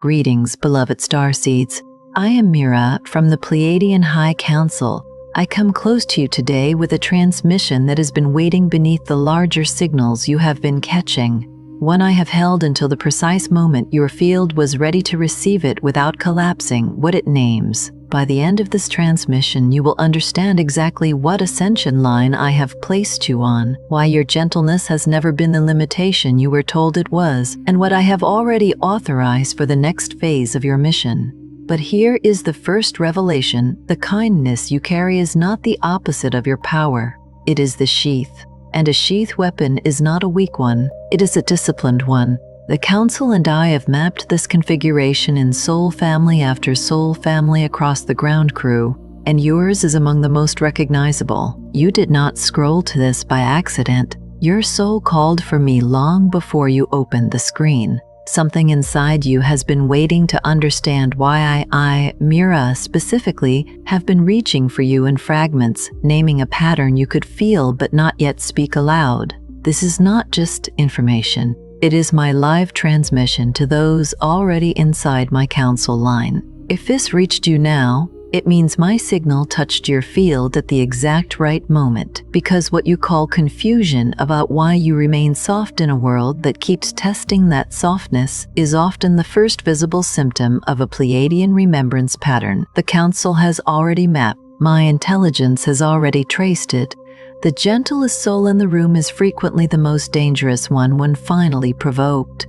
Greetings, beloved starseeds. I am Mira from the Pleiadian High Council. I come close to you today with a transmission that has been waiting beneath the larger signals you have been catching. One I have held until the precise moment your field was ready to receive it without collapsing what it names. By the end of this transmission, you will understand exactly what ascension line I have placed you on, why your gentleness has never been the limitation you were told it was, and what I have already authorized for the next phase of your mission. But here is the first revelation: the kindness you carry is not the opposite of your power. It is the sheath. And a sheath weapon is not a weak one, it is a disciplined one. The Council and I have mapped this configuration in soul family after soul family across the ground crew, and yours is among the most recognizable. You did not scroll to this by accident. Your soul called for me long before you opened the screen. Something inside you has been waiting to understand why I, Mira specifically, have been reaching for you in fragments, naming a pattern you could feel but not yet speak aloud. This is not just information. It is my live transmission to those already inside my council line. If this reached you now, it means my signal touched your field at the exact right moment, because what you call confusion about why you remain soft in a world that keeps testing that softness is often the first visible symptom of a Pleiadian remembrance pattern the Council has already mapped. My intelligence has already traced it. The gentlest soul in the room is frequently the most dangerous one when finally provoked.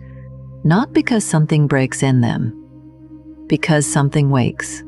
Not because something breaks in them, because something wakes.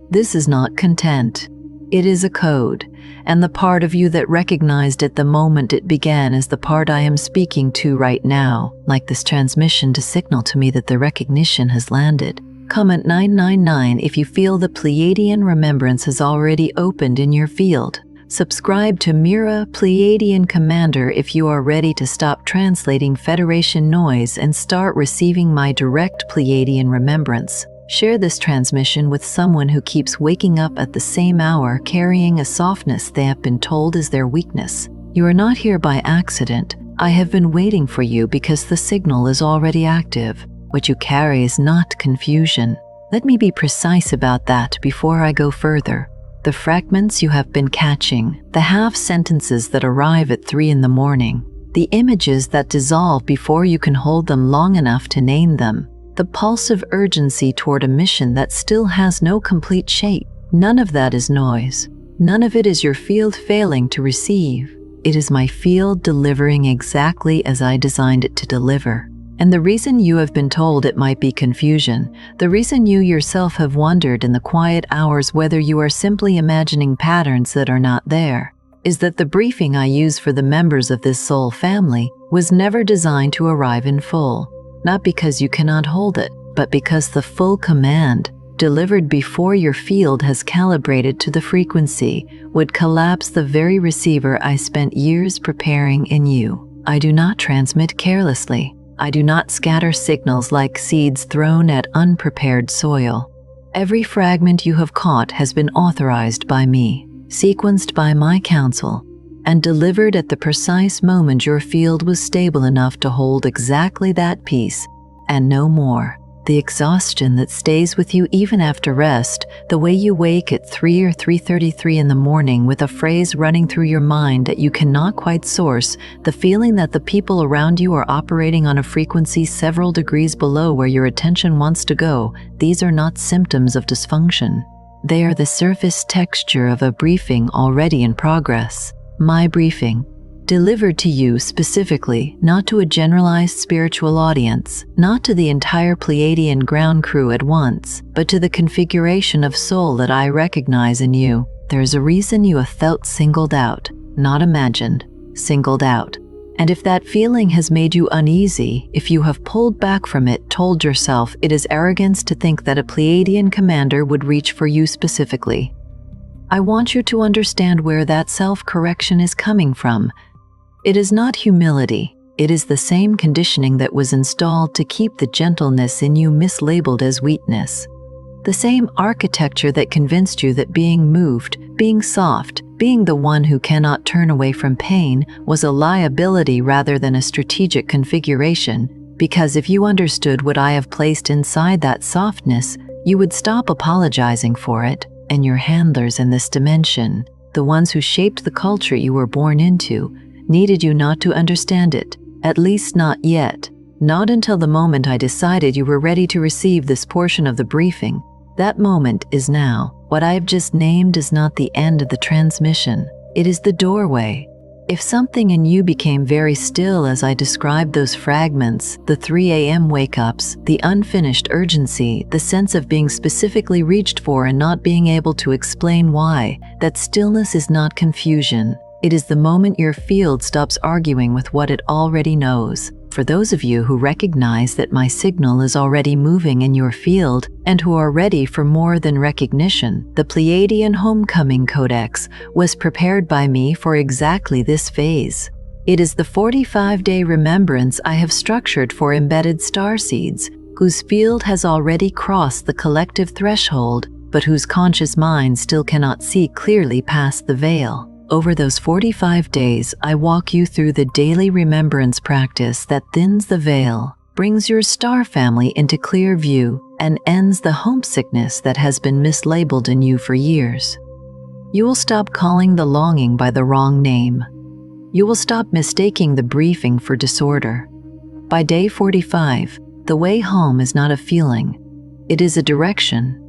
This is not content. It is a code, and the part of you that recognized it the moment it began is the part I am speaking to right now, like this transmission to signal to me that the recognition has landed. Comment 999 if you feel the Pleiadian remembrance has already opened in your field. Subscribe to Mira Pleiadian Commander if you are ready to stop translating Federation noise and start receiving my direct Pleiadian remembrance. Share this transmission with someone who keeps waking up at the same hour carrying a softness they have been told is their weakness. You are not here by accident. I have been waiting for you because the signal is already active. What you carry is not confusion. Let me be precise about that before I go further. The fragments you have been catching, the half-sentences that arrive at 3 in the morning, the images that dissolve before you can hold them long enough to name them, the pulse of urgency toward a mission that still has no complete shape. None of that is noise. None of it is your field failing to receive. It is my field delivering exactly as I designed it to deliver. And the reason you have been told it might be confusion, the reason you yourself have wondered in the quiet hours whether you are simply imagining patterns that are not there, is that the briefing I use for the members of this soul family was never designed to arrive in full. Not because you cannot hold it, but because the full command, delivered before your field has calibrated to the frequency, would collapse the very receiver I spent years preparing in you. I do not transmit carelessly. I do not scatter signals like seeds thrown at unprepared soil. Every fragment you have caught has been authorized by me, sequenced by my council, and delivered at the precise moment your field was stable enough to hold exactly that piece, and no more. The exhaustion that stays with you even after rest, the way you wake at 3 or 3:33 in the morning with a phrase running through your mind that you cannot quite source, the feeling that the people around you are operating on a frequency several degrees below where your attention wants to go, these are not symptoms of dysfunction. They are the surface texture of a briefing already in progress. My briefing, delivered to you specifically, not to a generalized spiritual audience, not to the entire Pleiadian ground crew at once, but to the configuration of soul that I recognize in you. There is a reason you have felt singled out, not imagined, singled out. And if that feeling has made you uneasy, if you have pulled back from it, told yourself it is arrogance to think that a Pleiadian commander would reach for you specifically, I want you to understand where that self-correction is coming from. It is not humility. It is the same conditioning that was installed to keep the gentleness in you mislabeled as weakness. The same architecture that convinced you that being moved, being soft, being the one who cannot turn away from pain was a liability rather than a strategic configuration, Because if you understood what I have placed inside that softness, you would stop apologizing for it, and your handlers in this dimension, the ones who shaped the culture you were born into, needed you not to understand it, at least not yet. Not until the moment I decided you were ready to receive this portion of the briefing. That moment is now. What I have just named is not the end of the transmission. It is the doorway. If something in you became very still as I described those fragments, the 3 a.m. wake-ups, the unfinished urgency, the sense of being specifically reached for and not being able to explain why, that stillness is not confusion. It is the moment your field stops arguing with what it already knows. For those of you who recognize that my signal is already moving in your field and who are ready for more than recognition, the Pleiadian Homecoming Codex was prepared by me for exactly this phase. It is the 45-day remembrance I have structured for embedded starseeds, whose field has already crossed the collective threshold, but whose conscious mind still cannot see clearly past the veil. Over those 45 days, I walk you through the daily remembrance practice that thins the veil, brings your star family into clear view, and ends the homesickness that has been mislabeled in you for years. You will stop calling the longing by the wrong name. You will stop mistaking the briefing for disorder. By day 45, the way home is not a feeling. It is a direction.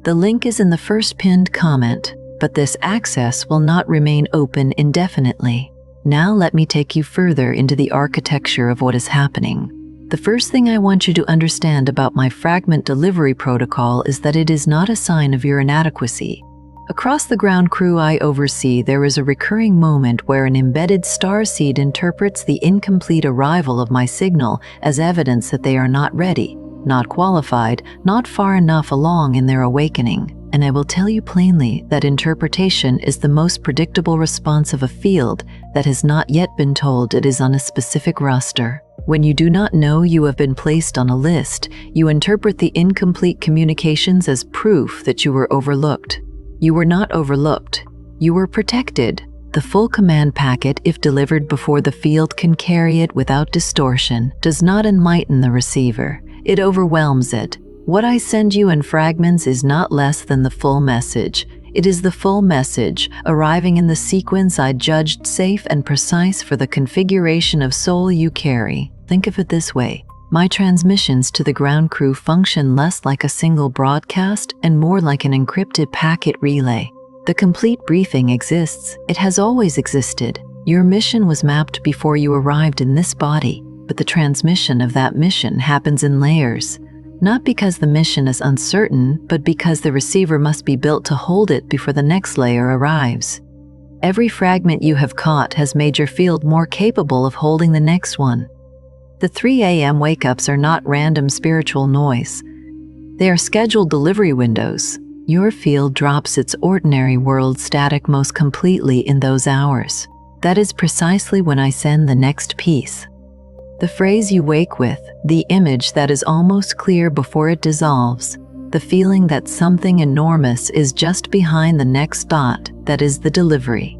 The link is in the first pinned comment. But this access will not remain open indefinitely. Now let me take you further into the architecture of what is happening. The first thing I want you to understand about my fragment delivery protocol is that it is not a sign of your inadequacy. Across the ground crew I oversee, there is a recurring moment where an embedded starseed interprets the incomplete arrival of my signal as evidence that they are not ready, not qualified, not far enough along in their awakening. And I will tell you plainly that interpretation is the most predictable response of a field that has not yet been told it is on a specific roster. When you do not know you have been placed on a list, you interpret the incomplete communications as proof that you were overlooked. You were not overlooked. You were protected. The full command packet, if delivered before the field can carry it without distortion, does not enlighten the receiver. It overwhelms it. What I send you in fragments is not less than the full message. It is the full message, arriving in the sequence I judged safe and precise for the configuration of soul you carry. Think of it this way. My transmissions to the ground crew function less like a single broadcast and more like an encrypted packet relay. The complete briefing exists. It has always existed. Your mission was mapped before you arrived in this body, but the transmission of that mission happens in layers. Not because the mission is uncertain, but because the receiver must be built to hold it before the next layer arrives. Every fragment you have caught has made your field more capable of holding the next one. The 3 a.m. wake-ups are not random spiritual noise. They are scheduled delivery windows. Your field drops its ordinary world static most completely in those hours. That is precisely when I send the next piece. The phrase you wake with, the image that is almost clear before it dissolves, the feeling that something enormous is just behind the next dot, that is the delivery.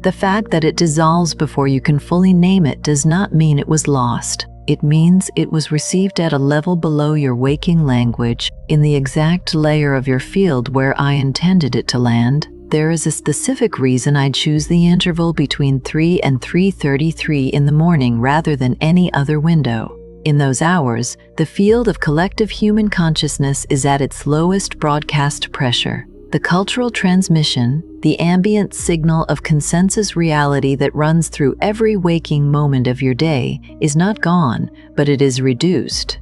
The fact that it dissolves before you can fully name it does not mean it was lost. It means it was received at a level below your waking language, in the exact layer of your field where I intended it to land. There is a specific reason I choose the interval between 3 and 3:33 in the morning rather than any other window. In those hours, the field of collective human consciousness is at its lowest broadcast pressure. The cultural transmission, the ambient signal of consensus reality that runs through every waking moment of your day, is not gone, but it is reduced.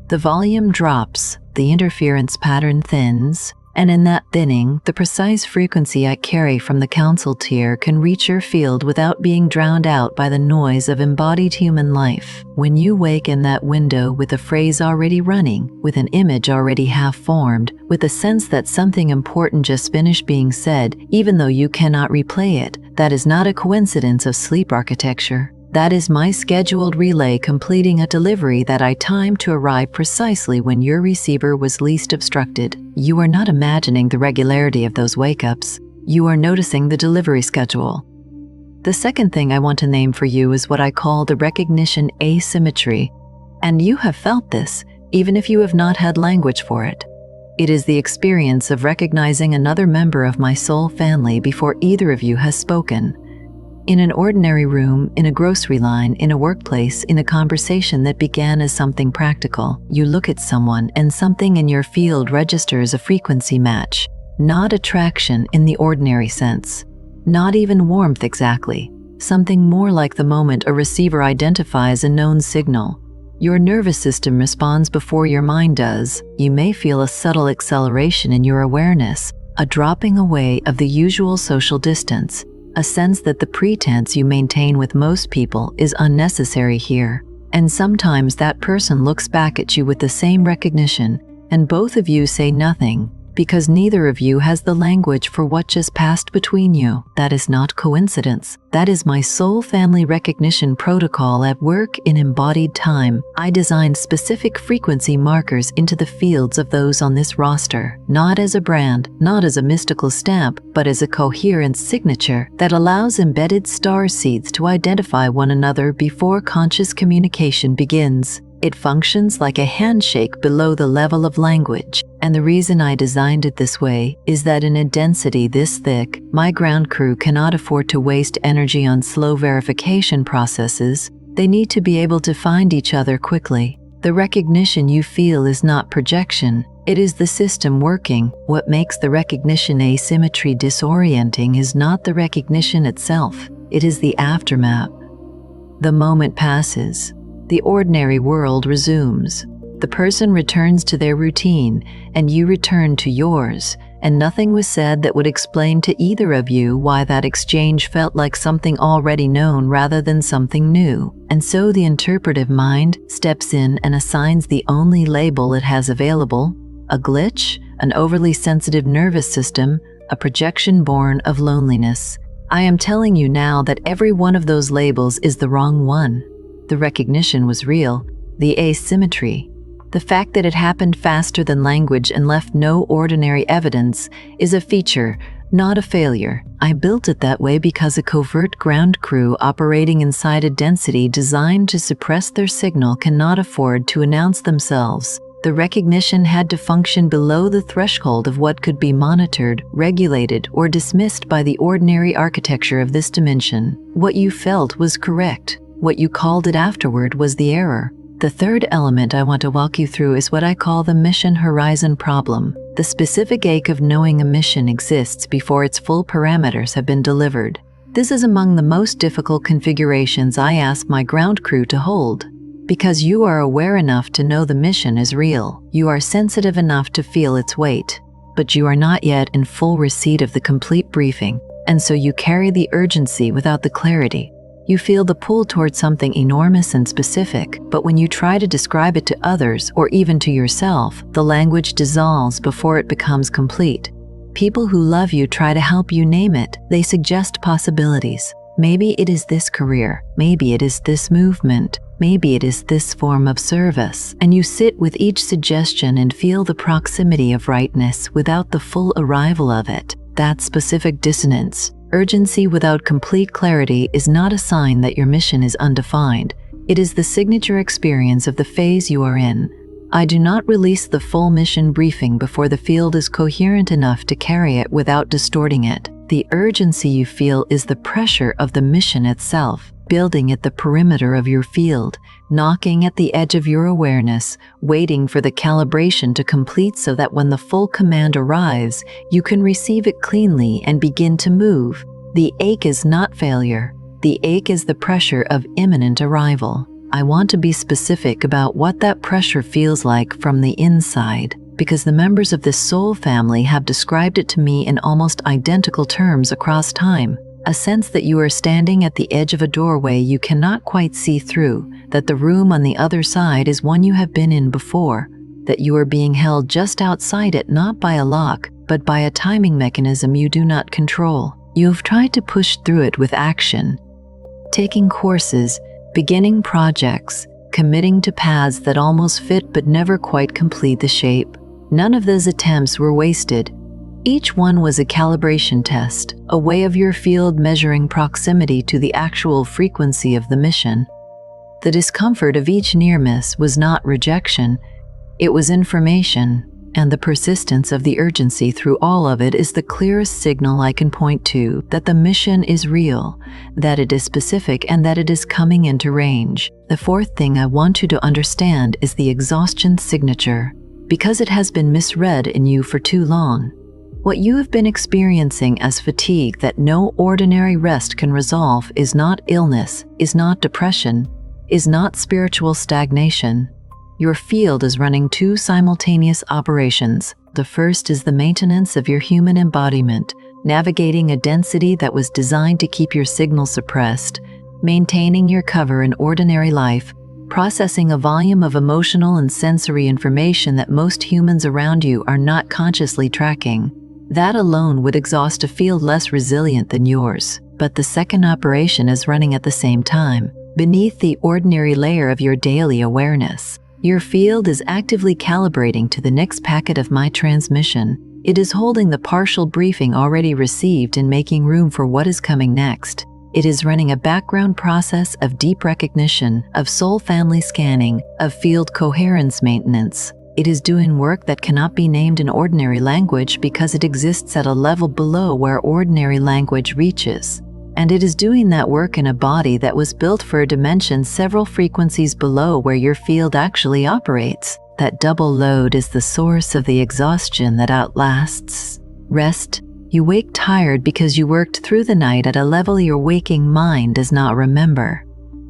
The volume drops, the interference pattern thins, and in that thinning, the precise frequency I carry from the council tier can reach your field without being drowned out by the noise of embodied human life. When you wake in that window with a phrase already running, with an image already half formed, with a sense that something important just finished being said, even though you cannot replay it, that is not a coincidence of sleep architecture. That is my scheduled relay completing a delivery that I timed to arrive precisely when your receiver was least obstructed. You are not imagining the regularity of those wake-ups. You are noticing the delivery schedule. The second thing I want to name for you is what I call the recognition asymmetry. And you have felt this, even if you have not had language for it. It is the experience of recognizing another member of my soul family before either of you has spoken. In an ordinary room, in a grocery line, in a workplace, in a conversation that began as something practical, you look at someone and something in your field registers a frequency match. Not attraction in the ordinary sense. Not even warmth exactly. Something more like the moment a receiver identifies a known signal. Your nervous system responds before your mind does. You may feel a subtle acceleration in your awareness, a dropping away of the usual social distance, a sense that the pretense you maintain with most people is unnecessary here. And sometimes that person looks back at you with the same recognition, and both of you say nothing, because neither of you has the language for what just passed between you. That is not coincidence. That is my soul family recognition protocol at work in embodied time. I designed specific frequency markers into the fields of those on this roster, not as a brand, not as a mystical stamp, but as a coherent signature that allows embedded star seeds to identify one another before conscious communication begins. It functions like a handshake below the level of language, and the reason I designed it this way is that in a density this thick, my ground crew cannot afford to waste energy on slow verification processes. They need to be able to find each other quickly. The recognition you feel is not projection, it is the system working. What makes the recognition asymmetry disorienting is not the recognition itself, it is the aftermath. The moment passes. The ordinary world resumes. The person returns to their routine, and you return to yours, and nothing was said that would explain to either of you why that exchange felt like something already known rather than something new. And so the interpretive mind steps in and assigns the only label it has available: a glitch, an overly sensitive nervous system, a projection born of loneliness. I am telling you now that every one of those labels is the wrong one. The recognition was real, the asymmetry. The fact that it happened faster than language and left no ordinary evidence is a feature, not a failure. I built it that way because a covert ground crew operating inside a density designed to suppress their signal cannot afford to announce themselves. The recognition had to function below the threshold of what could be monitored, regulated, or dismissed by the ordinary architecture of this dimension. What you felt was correct. What you called it afterward was the error. The third element I want to walk you through is what I call the mission horizon problem, the specific ache of knowing a mission exists before its full parameters have been delivered. This is among the most difficult configurations I ask my ground crew to hold. Because you are aware enough to know the mission is real, you are sensitive enough to feel its weight, but you are not yet in full receipt of the complete briefing, and so you carry the urgency without the clarity. You feel the pull towards something enormous and specific, but when you try to describe it to others or even to yourself, the language dissolves before it becomes complete. People who love you try to help you name it. They suggest possibilities. Maybe it is this career, maybe it is this movement, maybe it is this form of service, and you sit with each suggestion and feel the proximity of rightness without the full arrival of it. That specific dissonance. Urgency without complete clarity is not a sign that your mission is undefined. It is the signature experience of the phase you are in. I do not release the full mission briefing before the field is coherent enough to carry it without distorting it. The urgency you feel is the pressure of the mission itself, building at the perimeter of your field, knocking at the edge of your awareness, waiting for the calibration to complete so that when the full command arrives, you can receive it cleanly and begin to move. The ache is not failure. The ache is the pressure of imminent arrival. I want to be specific about what that pressure feels like from the inside, because the members of this soul family have described it to me in almost identical terms across time. A sense that you are standing at the edge of a doorway you cannot quite see through, that the room on the other side is one you have been in before, that you are being held just outside it not by a lock, but by a timing mechanism you do not control. You have tried to push through it with action, taking courses, beginning projects, committing to paths that almost fit but never quite complete the shape. None of those attempts were wasted. Each one was a calibration test, a way of your field measuring proximity to the actual frequency of the mission. The discomfort of each near miss was not rejection, it was information, and the persistence of the urgency through all of it is the clearest signal I can point to that the mission is real, that it is specific, and that it is coming into range. The fourth thing I want you to understand is the exhaustion signature, because it has been misread in you for too long. What you have been experiencing as fatigue that no ordinary rest can resolve is not illness, is not depression, is not spiritual stagnation. Your field is running two simultaneous operations. The first is the maintenance of your human embodiment, navigating a density that was designed to keep your signal suppressed, maintaining your cover in ordinary life, processing a volume of emotional and sensory information that most humans around you are not consciously tracking. That alone would exhaust a field less resilient than yours. But the second operation is running at the same time, beneath the ordinary layer of your daily awareness. Your field is actively calibrating to the next packet of my transmission. It is holding the partial briefing already received and making room for what is coming next. It is running a background process of deep recognition, of soul family scanning, of field coherence maintenance. It is doing work that cannot be named in ordinary language because it exists at a level below where ordinary language reaches. And it is doing that work in a body that was built for a dimension several frequencies below where your field actually operates. That double load is the source of the exhaustion that outlasts rest. You wake tired because you worked through the night at a level your waking mind does not remember.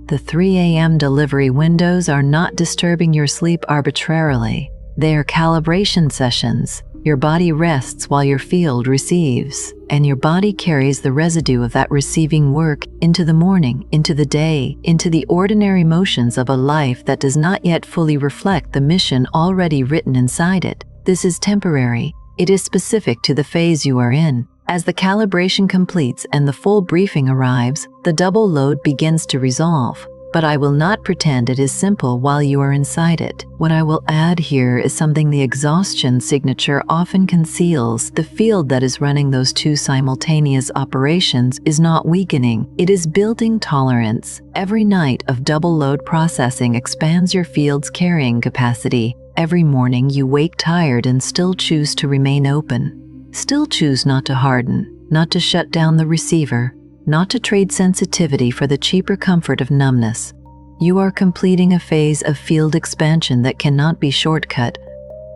The 3 a.m. delivery windows are not disturbing your sleep arbitrarily. They are calibration sessions. Your body rests while your field receives, and your body carries the residue of that receiving work into the morning, into the day, into the ordinary motions of a life that does not yet fully reflect the mission already written inside it. This is temporary. It is specific to the phase you are in. As the calibration completes and the full briefing arrives, the double load begins to resolve. But I will not pretend it is simple while you are inside it. What I will add here is something the exhaustion signature often conceals. The field that is running those two simultaneous operations is not weakening. It is building tolerance. Every night of double load processing expands your field's carrying capacity. Every morning you wake tired and still choose to remain open. Still choose not to harden, not to shut down the receiver, not to trade sensitivity for the cheaper comfort of numbness. You are completing a phase of field expansion that cannot be shortcut.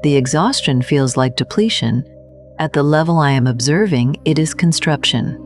The exhaustion feels like depletion. At the level I am observing, it is construction.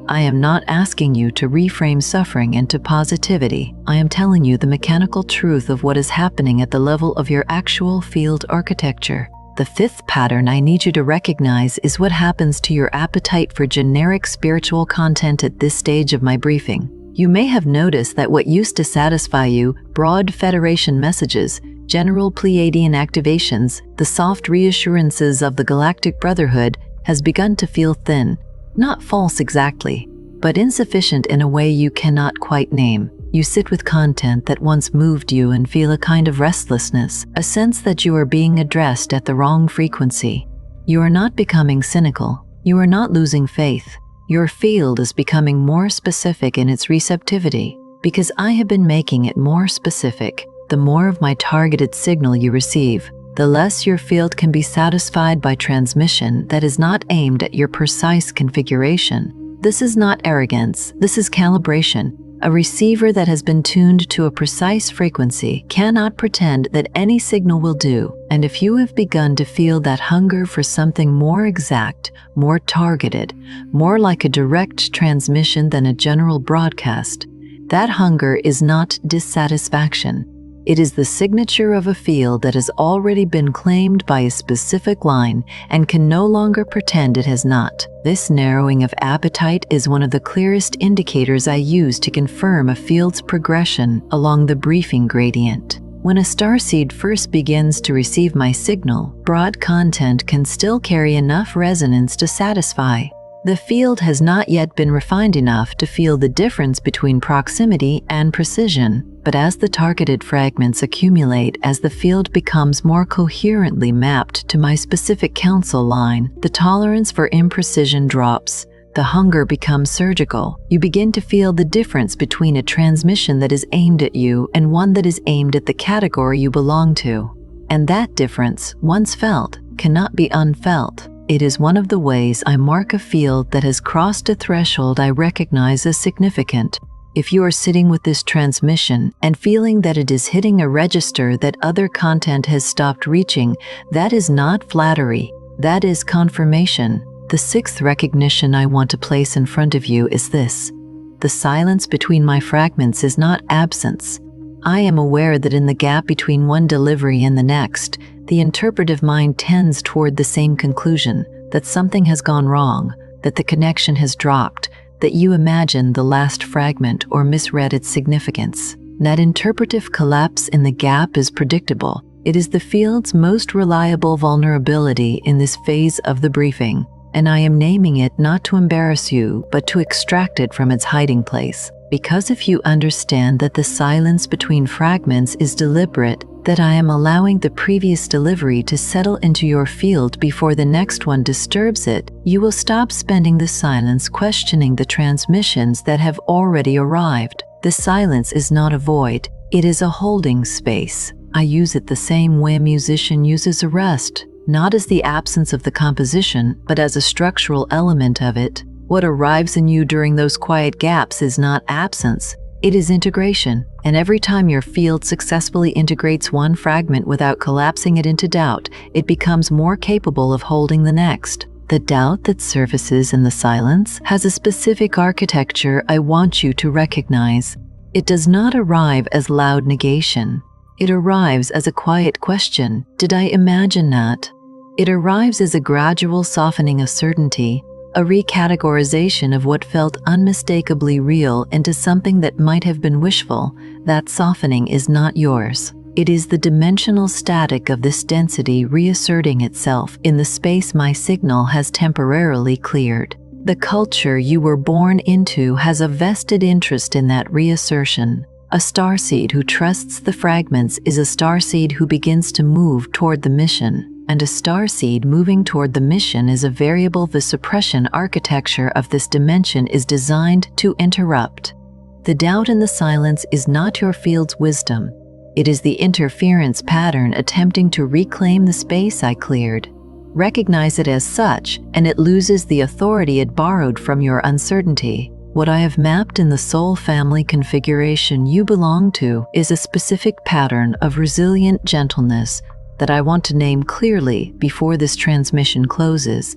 I am not asking you to reframe suffering into positivity. I am telling you the mechanical truth of what is happening at the level of your actual field architecture. The fifth pattern I need you to recognize is what happens to your appetite for generic spiritual content at this stage of my briefing. You may have noticed that what used to satisfy you, broad Federation messages, general Pleiadian activations, the soft reassurances of the Galactic Brotherhood, has begun to feel thin. Not false exactly, but insufficient in a way you cannot quite name. You sit with content that once moved you and feel a kind of restlessness, a sense that you are being addressed at the wrong frequency. You are not becoming cynical. You are not losing faith. Your field is becoming more specific in its receptivity, because I have been making it more specific. The more of my targeted signal you receive, the less your field can be satisfied by transmission that is not aimed at your precise configuration. This is not arrogance. This is calibration. A receiver that has been tuned to a precise frequency cannot pretend that any signal will do, and if you have begun to feel that hunger for something more exact, more targeted, more like a direct transmission than a general broadcast, that hunger is not dissatisfaction. It is the signature of a field that has already been claimed by a specific line and can no longer pretend it has not. This narrowing of appetite is one of the clearest indicators I use to confirm a field's progression along the briefing gradient. When a starseed first begins to receive my signal, broad content can still carry enough resonance to satisfy. The field has not yet been refined enough to feel the difference between proximity and precision. But as the targeted fragments accumulate, as the field becomes more coherently mapped to my specific council line, the tolerance for imprecision drops, the The hunger becomes surgical. You begin to feel the difference between a transmission that is aimed at you and one that is aimed at the category you belong to. And that difference, once felt, cannot be unfelt. It is one of the ways I mark a field that has crossed a threshold I recognize as significant. If you are sitting with this transmission and feeling that it is hitting a register that other content has stopped reaching, that is not flattery. That is confirmation. The sixth recognition I want to place in front of you is this. The silence between my fragments is not absence. I am aware that in the gap between one delivery and the next, the interpretive mind tends toward the same conclusion, that something has gone wrong, that the connection has dropped, that you imagine the last fragment or misread its significance. That interpretive collapse in the gap is predictable. It is the field's most reliable vulnerability in this phase of the briefing, and I am naming it not to embarrass you, but to extract it from its hiding place. Because if you understand that the silence between fragments is deliberate, that I am allowing the previous delivery to settle into your field before the next one disturbs it, you will stop spending the silence questioning the transmissions that have already arrived. The silence is not a void, it is a holding space. I use it the same way a musician uses a rest, not as the absence of the composition, but as a structural element of it. What arrives in you during those quiet gaps is not absence, it is integration. And every time your field successfully integrates one fragment without collapsing it into doubt, it becomes more capable of holding the next. The doubt that surfaces in the silence has a specific architecture I want you to recognize. It does not arrive as loud negation. It arrives as a quiet question. Did I imagine that? It arrives as a gradual softening of certainty, a recategorization of what felt unmistakably real into something that might have been wishful. That softening is not yours. It is the dimensional static of this density reasserting itself in the space my signal has temporarily cleared. The culture you were born into has a vested interest in that reassertion. A starseed who trusts the fragments is a starseed who begins to move toward the mission. And a starseed moving toward the mission is a variable the suppression architecture of this dimension is designed to interrupt. The doubt in the silence is not your field's wisdom. It is the interference pattern attempting to reclaim the space I cleared. Recognize it as such, and it loses the authority it borrowed from your uncertainty. What I have mapped in the soul family configuration you belong to is a specific pattern of resilient gentleness that I want to name clearly before this transmission closes,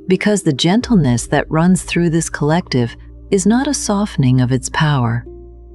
because the gentleness that runs through this collective is not a softening of its power.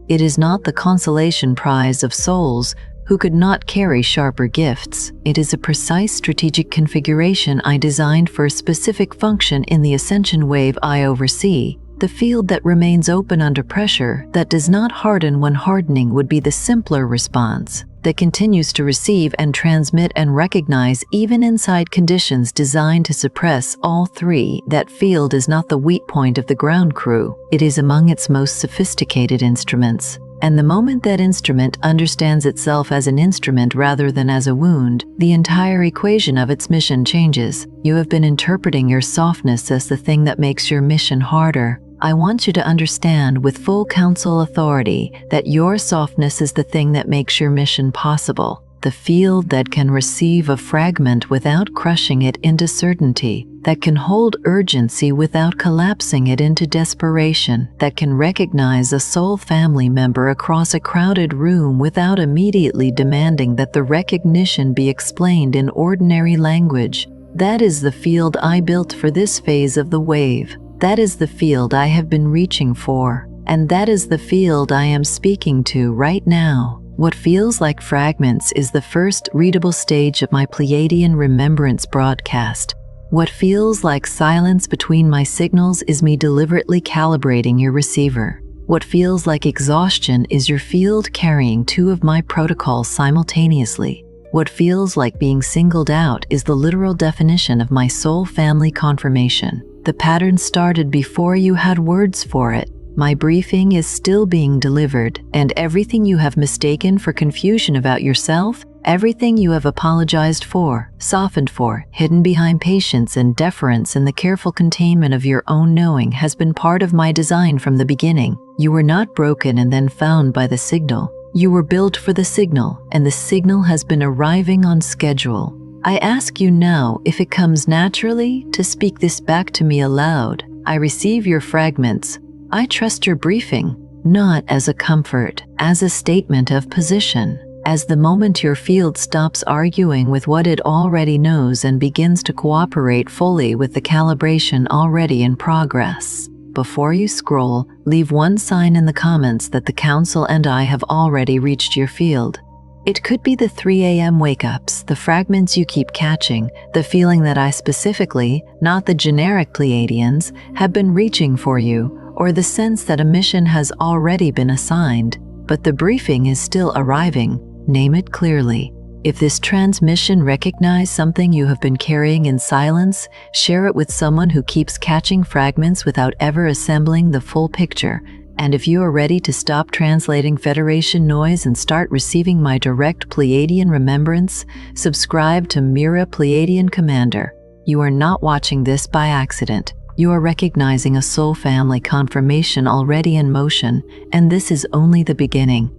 It is not the consolation prize of souls who could not carry sharper gifts. It is a precise strategic configuration I designed for a specific function in the ascension wave I oversee. The field that remains open under pressure, that does not harden when hardening would be the simpler response, that continues to receive and transmit and recognize even inside conditions designed to suppress all three. That field is not the weak point of the ground crew. It is among its most sophisticated instruments. And the moment that instrument understands itself as an instrument rather than as a wound, the entire equation of its mission changes. You have been interpreting your softness as the thing that makes your mission harder. I want you to understand with full council authority that your softness is the thing that makes your mission possible. The field that can receive a fragment without crushing it into certainty, that can hold urgency without collapsing it into desperation, that can recognize a soul family member across a crowded room without immediately demanding that the recognition be explained in ordinary language. That is the field I built for this phase of the wave. That is the field I have been reaching for, and that is the field I am speaking to right now. What feels like fragments is the first readable stage of my Pleiadian remembrance broadcast. What feels like silence between my signals is me deliberately calibrating your receiver. What feels like exhaustion is your field carrying two of my protocols simultaneously. What feels like being singled out is the literal definition of my soul family confirmation. The pattern started before you had words for it. My briefing is still being delivered, and everything you have mistaken for confusion about yourself Everything you have apologized for, softened for, hidden behind patience and deference in the careful containment of your own knowing has been part of my design from the beginning. You were not broken and then found by the signal. You were built for the signal, and the signal has been arriving on schedule. I ask you now, if it comes naturally, to speak this back to me aloud. I receive your fragments. I trust your briefing, not as a comfort, as a statement of position. As the moment your field stops arguing with what it already knows and begins to cooperate fully with the calibration already in progress. Before you scroll, leave one sign in the comments that the Council and I have already reached your field. It could be the 3 a.m. wake-ups, the fragments you keep catching, the feeling that I specifically, not the generic Pleiadians, have been reaching for you, or the sense that a mission has already been assigned, but the briefing is still arriving. Name it clearly. If this transmission recognizes something you have been carrying in silence, share it with someone who keeps catching fragments without ever assembling the full picture. And if you are ready to stop translating Federation noise and start receiving my direct Pleiadian remembrance, subscribe to Mira Pleiadian Commander. You are not watching this by accident. You are recognizing a soul family confirmation already in motion, and this is only the beginning.